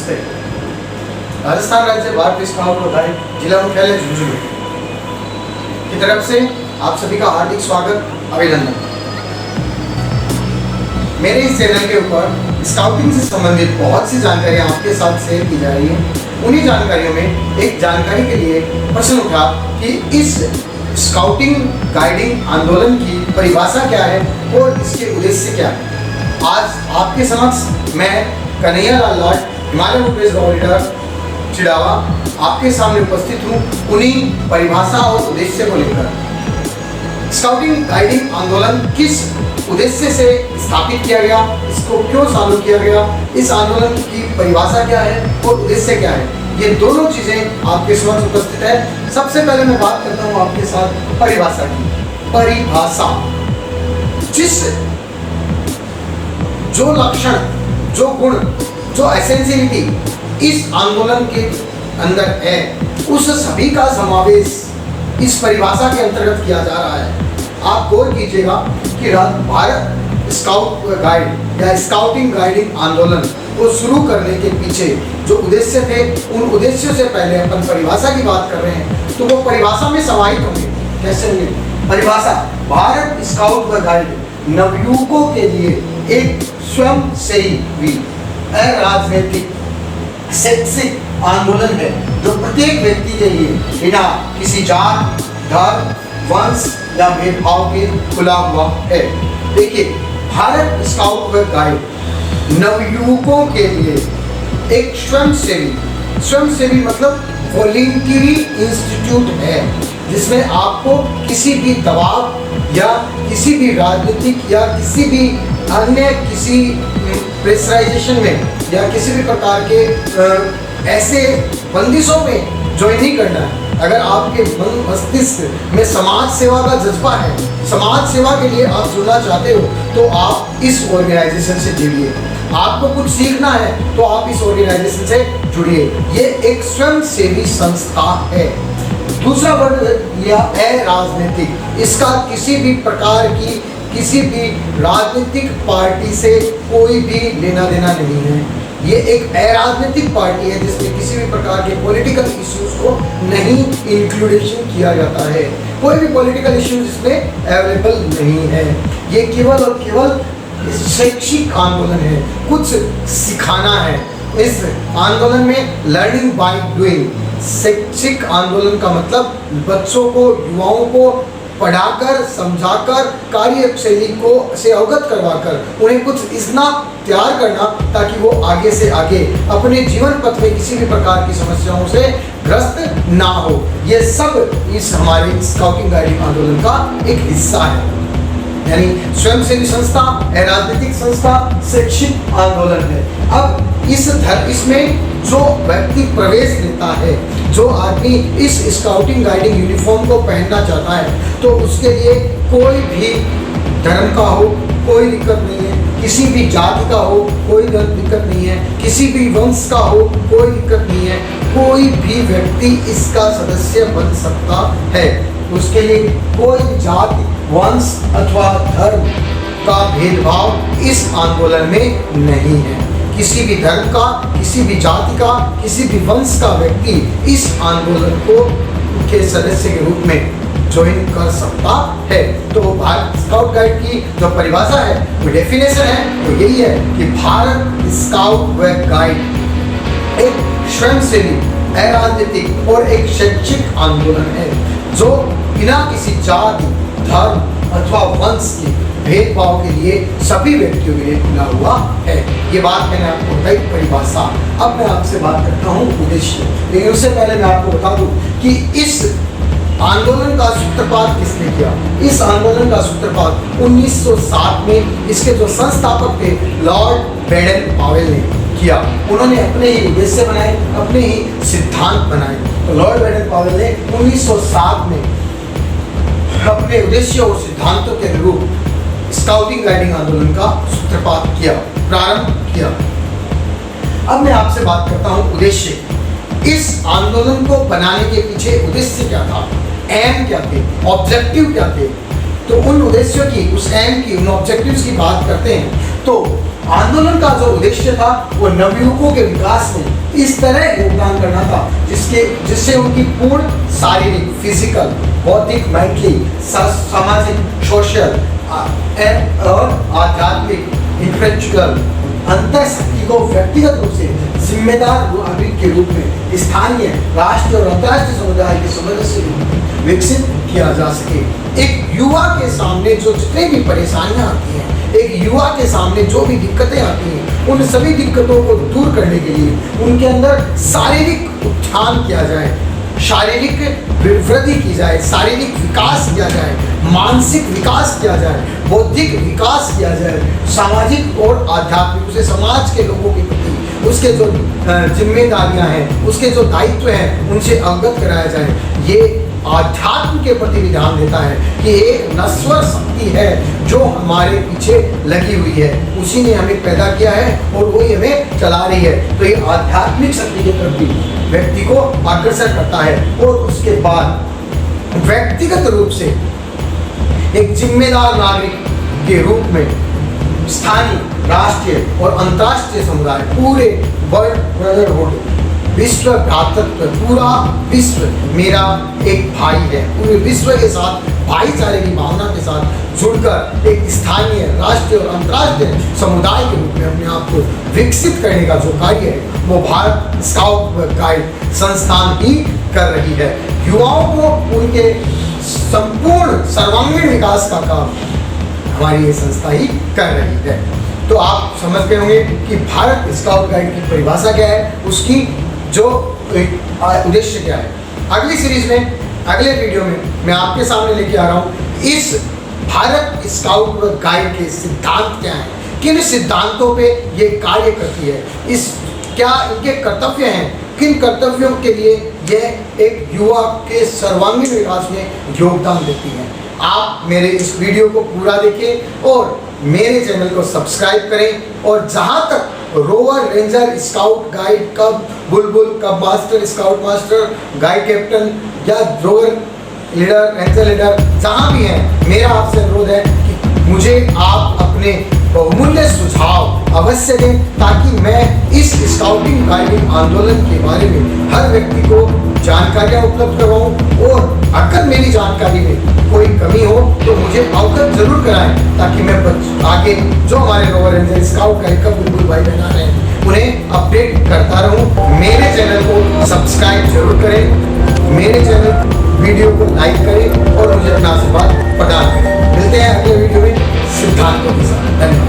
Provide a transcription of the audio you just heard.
नमस्ते। राजस्थान राज्य भारतीय स्काउट और गाइड जिला मुख्यालय झुंझुनू की तरफ से आप सभी का हार्दिक स्वागत, अभिनंदन। मेरे इस चैनल के ऊपर स्काउटिंग से संबंधित बहुत सी जानकारियां आपके साथ शेयर की जा रही है। उन्हीं जानकारियों में एक जानकारी के लिए प्रश्न उठा कि इस स्काउटिंग गाइडिंग आंदोलन की परिभाषा क्या है और इसके उद्देश्य क्या है। आज आपके समक्ष मैं कन्हैया लाल लाट, हिमालय फुटवेज गवर्नर चिड़ावा, आपके सामने उपस्थित हूँ उन्हीं परिभाषा और उद्देश्य को लेकर। स्काउटिंग गाइडिंग आंदोलन किस उद्देश्य से स्थापित किया गया, इसको क्यों चालू किया गया, इस आंदोलन की परिभाषा क्या है और उद्देश्य क्या है, ये दोनों चीजें आपके समक्ष उपस्थित है। सबसे पहले मैं बात करता हूँ आपके साथ परिभाषा की। परिभाषा जिस जो लक्षण, जो गुण, जो एसेंशियलिटी इस आंदोलन के अंदर है, उस सभी का समावेश इस परिभाषा के अंतर्गत किया जा रहा है। आप गौर कीजिएगा कि भारत स्काउट गाइड या स्काउटिंग गाइडिंग आंदोलन को शुरू करने के पीछे जो उद्देश्य थे, उन उद्देश्यों से पहले अपन परिभाषा की बात कर रहे हैं तो वो परिभाषा में समाहित होंगे। कैसे होंगे? परिभाषा भारत स्काउट व गाइड नवयुवकों के लिए एक स्वयंसेवी अराजनीतिक शैक्षिक आंदोलन है जो प्रत्येक व्यक्ति के लिए बिना किसी जात, धर्म, वंश या भेदभाव के खुला हुआ है। देखिए, भारत स्काउट व गाइड नवयुवकों के लिए एक स्वयंसेवी मतलब वॉलंटरी इंस्टीट्यूट है जिसमें आपको किसी भी दबाव या किसी भी राजनीतिक या किसी भी अन्य किसी प्रेशराइजेशन में या किसी भी प्रकार के ऐसे बंदिशों में ज्वाइन नहीं करना है। अगर आपके मन मस्तिष्क में समाज सेवा का जज्बा है, समाज सेवा के लिए आप जुड़ना चाहते हो तो आप इस ऑर्गेनाइजेशन से जुड़िए। आपको कुछ सीखना है तो आप इस ऑर्गेनाइजेशन से जुड़िए। ये एक स्वयंसेवी संस्था है। दूसरा वर्ड या अराजनीतिक, इसका किसी भी प्रकार की किसी भी राजनीतिक पार्टी से कोई भी लेना देना नहीं है। ये एक अराजनीतिक पार्टी है जिसमें किसी भी प्रकार के पॉलिटिकल इश्यूज को नहीं इंक्लूडेशन किया जाता है। कोई भी पॉलिटिकल इश्यूज इसमें अवेलेबल नहीं है। ये केवल और केवल शैक्षिक आंदोलन है, कुछ सिखाना है। इस आंदोलन में लर्निंग बाय डूइंग, शैक्षिक आंदोलन का मतलब बच्चों को, युवाओं को पढ़ाकर, समझाकर, कार्यशैली को से अवगत करवाकर उन्हें कुछ इतना तैयार करना ताकि वो आगे से आगे अपने जीवन पथ में किसी भी प्रकार की समस्याओं से ग्रस्त ना हो। ये सब इस हमारे स्काउटिंग गाइडिंग आंदोलन का एक हिस्सा है। यानी स्वयंसेवी संस्था, राजनीतिक संस्था, शैक्षिक आंदोलन है। अब इसमें जो व्यक्ति प्रवेश लेता है, जो आदमी इस स्काउटिंग गाइडिंग यूनिफॉर्म को पहनना चाहता है तो उसके लिए कोई भी धर्म का हो कोई दिक्कत नहीं है, किसी भी जाति का हो कोई दिक्कत नहीं है, किसी भी वंश का हो कोई दिक्कत नहीं है, कोई भी व्यक्ति इसका सदस्य बन सकता है। उसके लिए कोई जाति, वंश अथवा धर्म का भेदभाव इस आंदोलन में नहीं है। किसी भी धर्म का, किसी भी जाति का, किसी भी वंश का व्यक्ति इस आंदोलन को के सदस्य के रूप में ज्वाइन कर सकता है। तो भारत स्काउट गाइड की जो परिभाषा है, वो डेफिनेशन है, वो यही है कि भारत स्काउट व गाइड एक स्वयंसेवी, अराजनीतिक और एक शैक्षिक आंदोलन है जो बिना किसी जाति, धर्म अथवा वंश के भेदभाव के लिए सभी व्यक्तियों के लिए खुला हुआ है। ये बात मैंने आपको बताई परिभाषा। अब मैं आपसे बात करता हूँ उद्देश्य, लेकिन उससे पहले मैं आपको बता दूं कि इस आंदोलन का सूत्रपात किसने किया। इस आंदोलन का सूत्रपात 1907 में इसके जो संस्थापक थे लॉर्ड बेडन पावेल ने किया। उन्होंने अपने ही उद्देश्य बनाए, अपने ही सिद्धांत बनाए। तो लॉर्ड बेडन पावेल ने 1907 में अपने उद्देश्य और सिद्धांतों के अनुरूप स्काउटिंग गाइडिंग आंदोलन का सूत्रपात किया, प्रारंभ किया। अब मैं आपसे बात करता हूं उद्देश्य। इस आंदोलन को बनाने के पीछे उद्देश्य क्या था, एम क्या थे, ऑब्जेक्टिव क्या थे। तो उन उद्देश्यों की, उस एम की, उन ऑब्जेक्टिव्स की बात करते हैं, तो आंदोलन का जो उद्देश्य था वो नवयुवकों के विकास में इस तरह योगदान करना था जिससे उनकी पूर्ण शारीरिक, फिजिकल, बौद्धिक, मेंटली, सामाजिक, सोशल और आध्यात्मिक, इंटेलेक्चुअल अंतर शक्ति को व्यक्तिगत रूप से जिम्मेदार नागरिक के रूप में स्थानीय, राष्ट्रीय और अंतर्राष्ट्रीय समुदाय के सदस्य विकसित किया जा सके। एक युवा के सामने जो जितनी भी परेशानियां आती हैं, एक युवा के सामने जो भी दिक्कतें आती हैं, उन सभी दिक्कतों को दूर करने के लिए उनके अंदर शारीरिक उत्थान किया जाए, शारीरिक वृद्धि की जाए, शारीरिक विकास किया जाए, मानसिक विकास किया जाए, बौद्धिक विकास किया जाए, सामाजिक और आध्यात्मिक, उसे समाज के लोगों के प्रति उसके जो जिम्मेदारियां हैं, उसके जो दायित्व हैं, उनसे अवगत कराया जाए। ये आध्यात्म के प्रति भी ध्यान देता है कि एक नश्वर शक्ति है जो हमारे पीछे लगी हुई है, उसी ने हमें पैदा किया है और वही हमें चला रही है। तो ये आध्यात्मिक शक्ति के प्रति व्यक्ति को अग्रसर करता है और उसके बाद व्यक्तिगत रूप से एक जिम्मेदार नागरिक के रूप में स्थानीय, राष्ट्रीय और अंतर्राष्ट्रीय समुदाय, पूरे वर्ल्ड ब्रदरहुड, विश्व भ्रातृत्व, पूरा विश्व मेरा एक भाई है, पूरे विश्व के साथ भाईचारे की भावना के साथ जुड़कर एक स्थानीय, राष्ट्रीय और अंतर्राष्ट्रीय समुदाय के रूप में अपने आप को विकसित करने का जो कार्य है वो भारत स्काउट गाइड संस्थान ही कर रही है। युवाओं को उनके संपूर्ण सर्वांगीण विकास का काम हमारी ये संस्था ही कर रही है। तो आप समझ गए होंगे कि भारत स्काउट गाइड की परिभाषा क्या है, उसकी जो उद्देश्य क्या है। अगली सीरीज में, अगले वीडियो में मैं आपके सामने लेके आ रहा हूँ इस भारत स्काउट गाइड के सिद्धांत क्या हैं, किन सिद्धांतों पे ये कार्य करती है, इस क्या इनके कर्तव्य हैं, किन कर्तव्यों के लिए यह एक युवा के सर्वांगीण विकास में योगदान देती है। आप मेरे इस वीडियो को पूरा देखें और मेरे चैनल को सब्सक्राइब करें। और जहां तक रोवर, रेंजर, स्काउट गाइड, कब बुलबुल, कब master, scout master, guide captain या रोवर लीडर, रेंजर लीडर जहां भी हैं, मेरा आपसे अनुरोध है कि मुझे आप अपने बहुमूल्य सुझाव अवश्य दें ताकि मैं इस स्काउटिंग गाइडिंग आंदोलन के बारे में हर व्यक्ति को जानकारियाँ उपलब्ध करवाऊँ। और अगर मेरी जानकारी में कोई कमी हो तो मुझे अवगत जरूर कराएं ताकि मैं आगे जो हमारे रोवर रेंजर, स्काउट गाइड का बुलबुल भाई बना रहे हैं उन्हें अपडेट करता रहूं। मेरे चैनल को सब्सक्राइब जरूर करें, मेरे चैनल वीडियो को लाइक करें और मुझे अपना आशीर्वाद प्रदान करें। मिलते हैं अगले वीडियो में सिद्धांतों के साथ। धन्यवाद।